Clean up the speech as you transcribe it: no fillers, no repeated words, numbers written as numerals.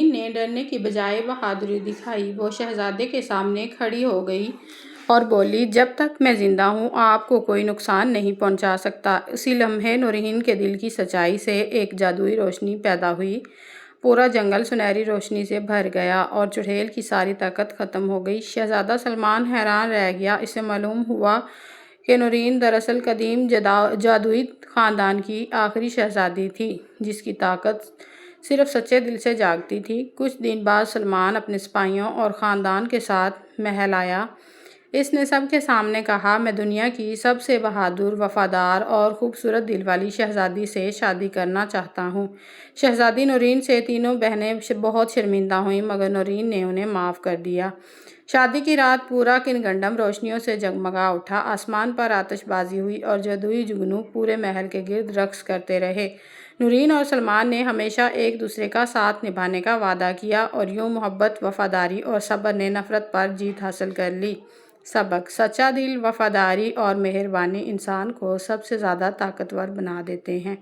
نے ڈرنے کی بجائے بہادری دکھائی۔ وہ شہزادے کے سامنے کھڑی ہو گئی اور بولی، جب تک میں زندہ ہوں آپ کو کوئی نقصان نہیں پہنچا سکتا۔ اسی لمحے نورین کے دل کی سچائی سے ایک جادوئی روشنی پیدا ہوئی۔ پورا جنگل سنہری روشنی سے بھر گیا اور چڑیل کی ساری طاقت ختم ہو گئی۔ شہزادہ سلمان حیران رہ گیا۔ اسے معلوم ہوا کہ نورین دراصل قدیم جادوئی خاندان کی آخری شہزادی تھی، جس کی طاقت صرف سچے دل سے جاگتی تھی۔ کچھ دن بعد سلمان اپنے سپاہیوں اور خاندان کے ساتھ محل آیا۔ اس نے سب کے سامنے کہا، میں دنیا کی سب سے بہادر، وفادار اور خوبصورت دل والی شہزادی سے شادی کرنا چاہتا ہوں۔ شہزادی نورین سے تینوں بہنیں بہت شرمندہ ہوئیں، مگر نورین نے انہیں معاف کر دیا۔ شادی کی رات پورا کنگڈم روشنیوں سے جگمگا اٹھا۔ آسمان پر آتش بازی ہوئی اور جادوئی جگنو پورے محل کے گرد رقص کرتے رہے۔ نورین اور سلمان نے ہمیشہ ایک دوسرے کا ساتھ نبھانے کا وعدہ کیا اور یوں محبت، وفاداری اور صبر نے نفرت پر جیت حاصل کر لی۔ سبق: سچا دل، وفاداری اور مہربانی انسان کو سب سے زیادہ طاقتور بنا دیتے ہیں۔